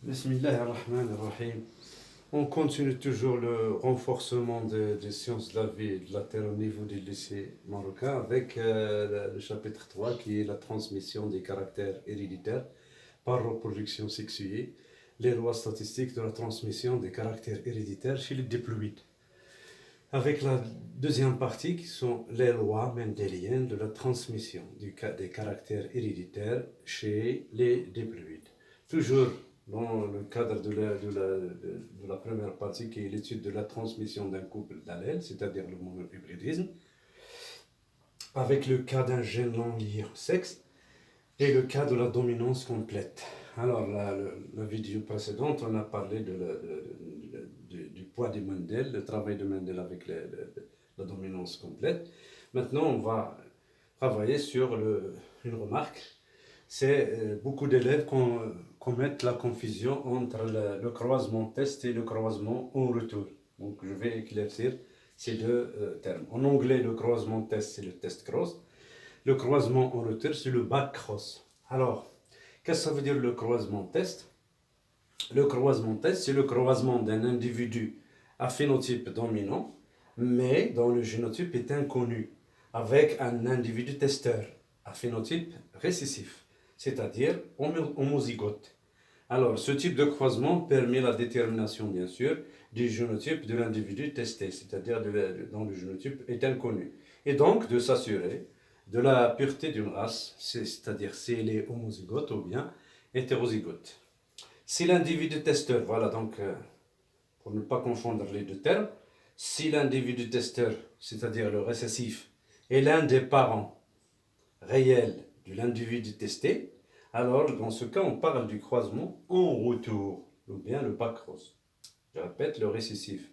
Bismillah ar-Rahman ar-Rahim. On continue toujours le renforcement des sciences de la vie et de la terre au niveau du lycée marocain avec le chapitre 3 qui est la transmission des caractères héréditaires par reproduction sexuée, les lois statistiques de la transmission des caractères héréditaires chez les diploïdes. Avec la deuxième partie qui sont les lois mendéliennes de la transmission des caractères héréditaires chez les diploïdes. Toujours dans le cadre de la première partie qui est l'étude de la transmission d'un couple d'allèles, c'est-à-dire le monohybridisme, avec le cas d'un gène non lié au sexe et le cas de la dominance complète. Alors, la vidéo précédente, on a parlé du poids de Mendel, le travail de Mendel avec la dominance complète. Maintenant, on va travailler sur une remarque. C'est beaucoup d'élèves commettent la confusion entre le croisement test et le croisement en retour. Donc, je vais éclaircir ces deux termes. En anglais, le croisement test, c'est le test cross. Le croisement en retour, c'est le back cross. Alors, qu'est-ce que ça veut dire le croisement test? Le croisement test, c'est le croisement d'un individu à phénotype dominant, mais dont le génotype est inconnu, avec un individu testeur à phénotype récessif, c'est-à-dire homozygote. Alors, ce type de croisement permet la détermination, bien sûr, du génotype de l'individu testé, c'est-à-dire dont le génotype est inconnu, et donc de s'assurer de la pureté d'une race, c'est-à-dire si elle est homozygote ou bien hétérozygote. Si l'individu testeur, voilà donc, pour ne pas confondre les deux termes, si l'individu testeur, c'est-à-dire le récessif, est l'un des parents réels de l'individu testé, alors dans ce cas, on parle du croisement en retour, ou bien le back cross. Je répète, le récessif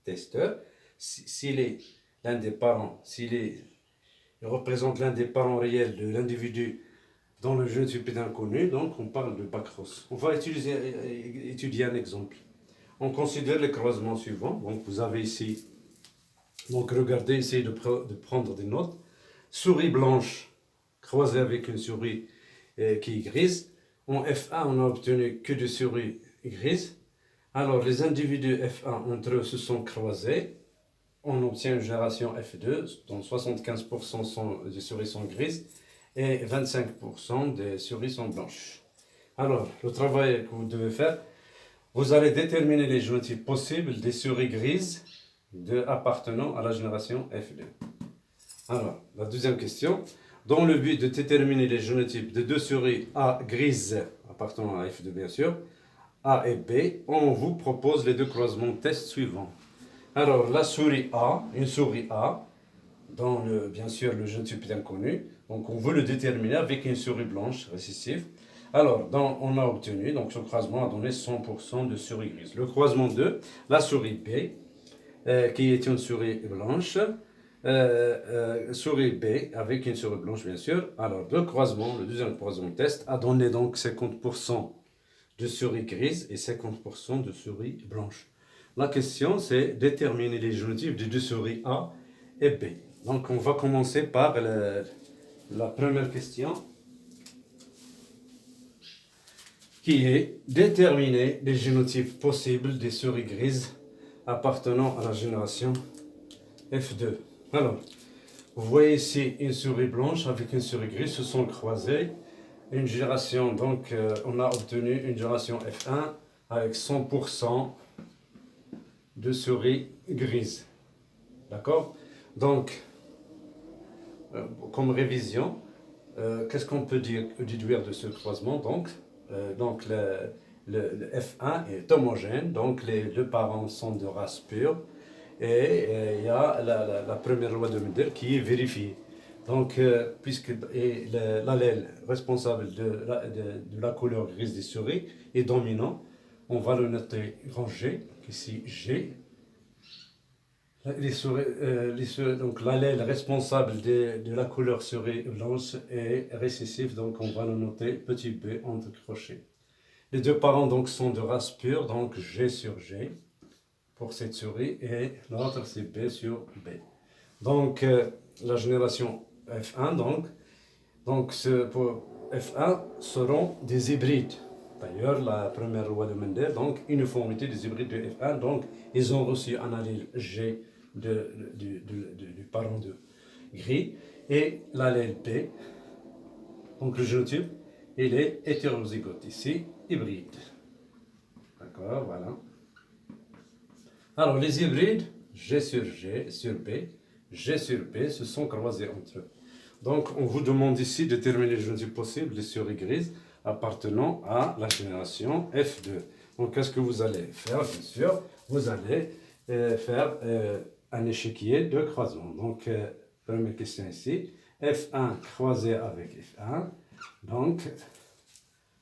testeur, s'il est l'un des parents, il représente l'un des parents réels de l'individu dont le génotype est inconnu, donc on parle de back cross. On va étudier un exemple. On considère les croisements suivants. Donc vous avez ici, donc regardez, essayez de prendre des notes. Souris blanche croisée avec une souris qui est grise. En F1, on a obtenu que des souris grises. Alors les individus F1 entre eux se sont croisés. On obtient une génération F2, dont 75% des souris sont grises et 25% des souris sont blanches. Alors, le travail que vous devez faire, vous allez déterminer les génotypes possibles des souris grises appartenant à la génération F2. Alors, la deuxième question, dans le but de déterminer les génotypes de deux souris A grises appartenant à F2 bien sûr, A et B, on vous propose les deux croisements test suivants. Alors, la souris A, une souris A, dont bien sûr le génotype est inconnu, donc on veut le déterminer avec une souris blanche récessive. Alors, on a obtenu, donc ce croisement a donné 100% de souris grises. Le croisement 2, la souris B, qui est une souris blanche, souris B avec une souris blanche bien sûr. Alors, le deuxième croisement test a donné donc 50% de souris grises et 50% de souris blanches. La question, c'est déterminer les génotypes des deux souris A et B. Donc, on va commencer par la première question, qui est déterminer les génotypes possibles des souris grises appartenant à la génération F2. Alors, vous voyez ici une souris blanche avec une souris grise se sont croisées. Une génération, donc on a obtenu une génération F1 avec 100% de souris grises. D'accord? Donc, comme révision, qu'est-ce qu'on peut déduire de ce croisement? Donc le F1 est homogène, donc les deux parents sont de race pure, et il y a la première loi de Mendel qui est vérifiée. Donc, puisque l'allèle responsable de la couleur grise des souris est dominant, on va le noter grand G, ici G. Donc l'allèle responsable de la couleur souris blanche est récessif, donc on va le noter petit b entre crochets. Les deux parents donc sont de race pure, donc G sur G pour cette souris, et l'autre c'est B sur B. Donc la génération F1, pour F1 seront des hybrides. D'ailleurs, la première loi de Mendel, donc uniformité des hybrides de F1, donc ils ont reçu un allèle G du parent de gris et l'allèle P, donc le génotype, il est hétérozygote ici, hybride. D'accord, voilà. Alors les hybrides, G sur B, G sur B se sont croisés entre eux. Donc on vous demande ici de déterminer le génotype possible des souris grises appartenant à la génération F2. Donc qu'est-ce que vous allez faire? Bien sûr, vous allez faire un échiquier de croisement. Donc première question ici, F1 croisé avec F1, donc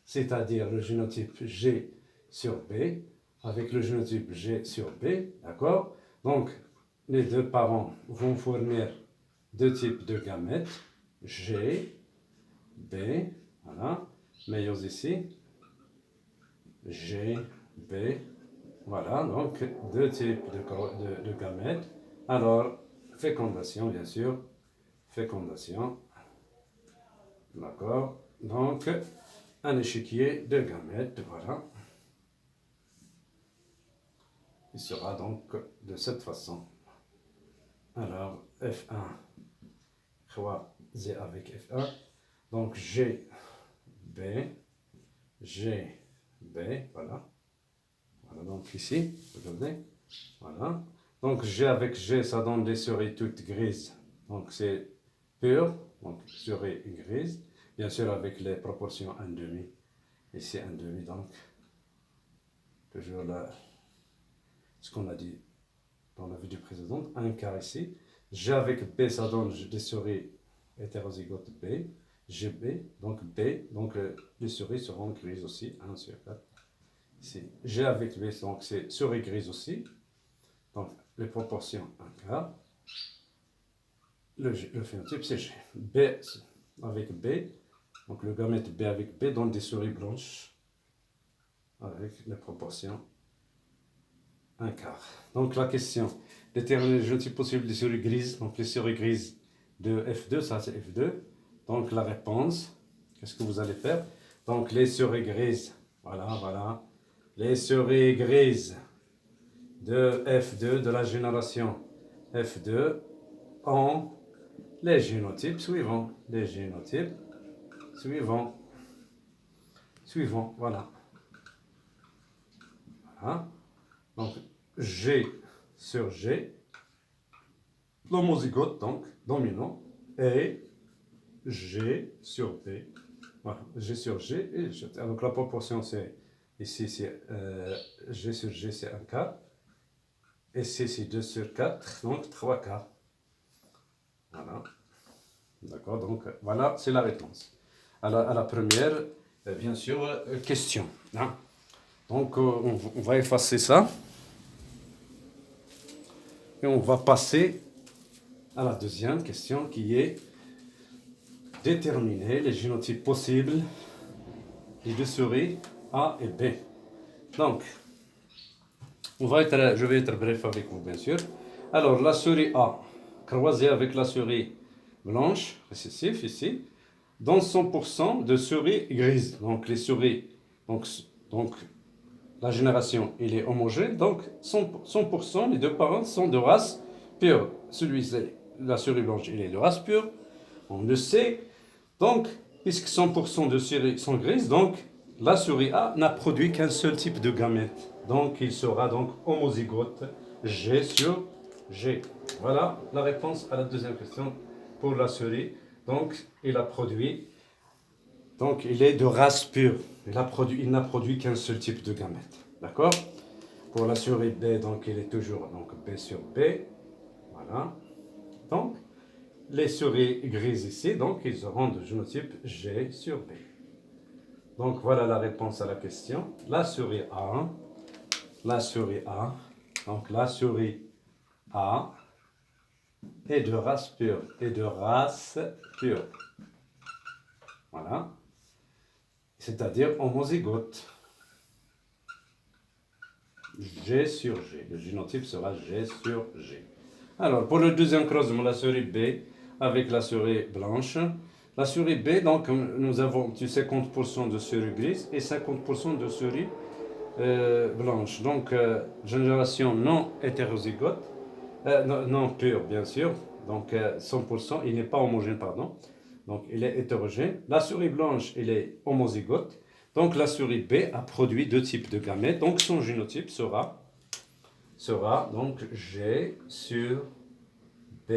c'est-à-dire le génotype G sur B avec le génotype G sur B, d'accord? Donc les deux parents vont fournir deux types de gamètes, G, B, voilà, méiose ici, G, B, voilà, donc deux types de gamètes. Alors, fécondation, bien sûr, fécondation, d'accord, donc un échiquier de gamètes, voilà. Il sera donc de cette façon. Alors, F1 croisé avec F1, donc G, B, G, B, voilà. Voilà, donc ici, regardez, voilà. Donc G avec G, ça donne des souris toutes grises, donc c'est pur, donc souris grise, bien sûr avec les proportions 1,5, ici 1,5, donc toujours là, ce qu'on a dit dans la vidéo précédente, un quart ici. G avec B, ça donne des souris hétérozygotes B, GB, donc B, donc les souris seront grises aussi, 1 sur 4. Ici, G avec B, donc c'est souris grise aussi, donc les proportions 1 quart. Le phénotype c'est G. B avec B, donc le gamète B avec B donne des souris blanches avec les proportions 1 quart. Donc la question, déterminer le génotype possible des souris grises. Donc les souris grises de F2, ça c'est F2. Donc la réponse, qu'est-ce que vous allez faire? Donc les souris grises, voilà. Les souris grises de F2, de la génération F2, ont les génotypes suivants. Les génotypes suivants. Voilà. Donc G sur G, l'homozygote, donc dominant, et G sur B. Voilà, G sur G et G. Donc la proportion c'est ici c'est G sur G c'est 1 quart. Et ici c'est 2 sur 4, donc 3 quarts. Voilà. D'accord, donc voilà, c'est la réponse. À la première, bien sûr, question. Hein. Donc on va effacer ça. Et on va passer à la deuxième question qui est déterminer les génotypes possibles des deux souris A et B. Donc, je vais être bref avec vous, bien sûr. Alors, la souris A, croisée avec la souris blanche, récessif ici, donne 100% de souris grises. Donc, les souris, donc la génération, il est homogène. Donc, 100%, les deux parents sont de race pure. Celui-ci, la souris blanche, il est de race pure. On le sait. Donc, puisque 100% de souris sont grises, donc la souris A n'a produit qu'un seul type de gamète. Donc, il sera donc homozygote G sur G. Voilà la réponse à la deuxième question pour la souris. Donc, il a produit, donc il est de race pure. Il n'a produit qu'un seul type de gamète. D'accord? Pour la souris B, donc il est toujours donc B sur B. Voilà. Donc, les souris grises ici, donc ils auront de génotype G sur B. Donc voilà la réponse à la question. La souris A, donc la souris A est de race pure, Voilà. C'est-à-dire homozygote. G sur G. Le génotype sera G sur G. Alors, pour le deuxième croisement, la souris B avec la souris blanche, La souris B, donc nous avons 50% de souris grise et 50% de souris blanche. Donc, génération non hétérozygote, non pure bien sûr, donc 100%, il n'est pas homogène, pardon. Donc, il est hétérogène. La souris blanche, il est homozygote. Donc, la souris B a produit deux types de gamètes. Donc, son génotype sera donc G sur B.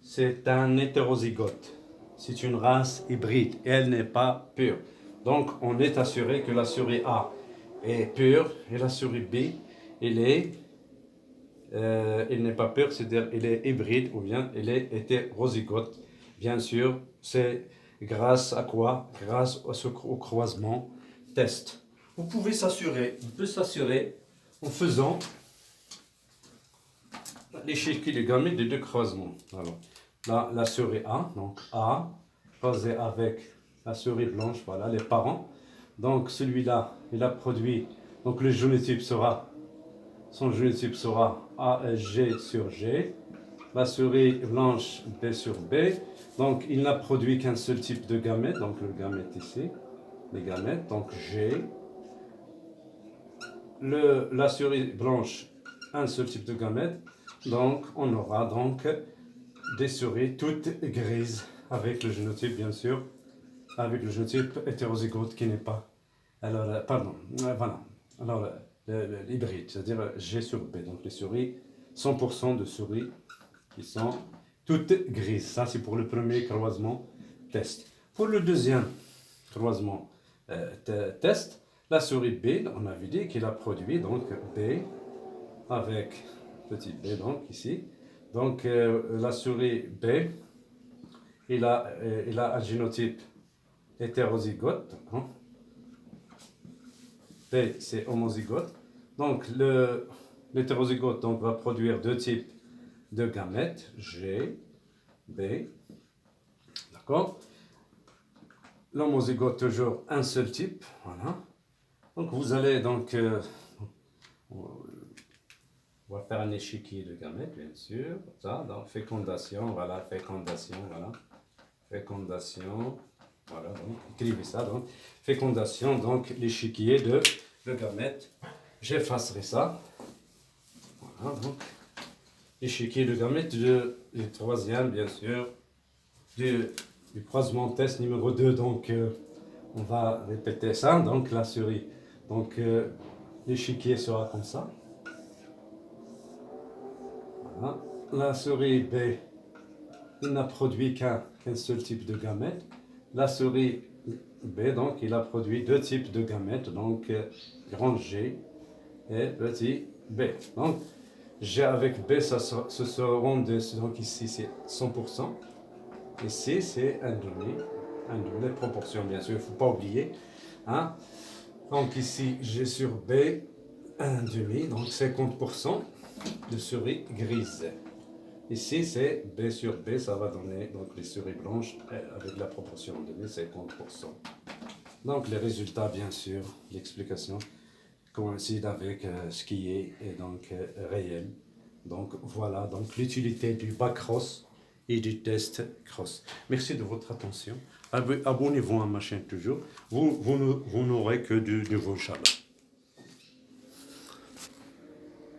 C'est un hétérozygote. C'est une race hybride. Elle n'est pas pure. Donc, on est assuré que la souris A est pure et la souris B, elle n'est pas pure, c'est-à-dire elle est hybride ou bien elle est hétérozygote. Bien sûr, c'est grâce à quoi? Grâce au croisement test. On peut s'assurer en faisant l'échiquier de gamètes de deux croisements. Alors, là, la souris A, donc A, croisé avec la souris blanche, voilà, les parents. Donc, celui-là, il a produit, donc le génotype sera, son génotype sera ASG sur G. La souris blanche, B sur B. Donc, il n'a produit qu'un seul type de gamète, donc le gamète ici, les gamètes, donc G. La souris blanche, un seul type de gamète. Donc, on aura donc des souris toutes grises, avec le génotype, bien sûr, avec le génotype hétérozygote qui n'est pas. Alors, pardon, voilà. Alors, l'hybride, c'est-à-dire G sur B. Donc, les souris, 100% de souris qui sont toutes grises. Ça, c'est pour le premier croisement test. Pour le deuxième croisement test, la souris B, on avait dit qu'il a produit donc B avec petit b, donc ici. Donc la souris B, il a un génotype hétérozygote. Hein. B, c'est homozygote. Donc l'hétérozygote donc, va produire deux types de gamètes, G, B. D'accord? L'homozygote, toujours un seul type. Voilà. Donc vous allez donc... on va faire un échiquier de gamètes, bien sûr. Ça, donc fécondation, voilà, fécondation, voilà. Fécondation, voilà, donc écrivez ça, donc fécondation, donc l'échiquier de gamètes. J'effacerai ça. Voilà, donc l'échiquier de gamètes du troisième, bien sûr, du croisement test numéro 2. Donc, on va répéter ça. Donc, la souris, donc l'échiquier sera comme ça. Voilà. La souris B, il n'a produit qu'un seul type de gamète. La souris B, donc, il a produit deux types de gamètes, donc grand G et petit B. Donc, G avec B, ce seront donc ici c'est 100%. Ici c'est un demi, les proportions bien sûr, il ne faut pas oublier. Hein? Donc ici G sur B, un demi, donc 50% de souris grises. Ici c'est B sur B, ça va donner donc les souris blanches avec la proportion de 50%. Donc les résultats bien sûr, l'explication coïncide avec ce qui est donc réel. Donc voilà donc l'utilité du bac cross et du test cross. Merci de votre attention. Abonnez-vous à ma chaîne toujours. Vous n'aurez que du nouveau, Inch'Allah.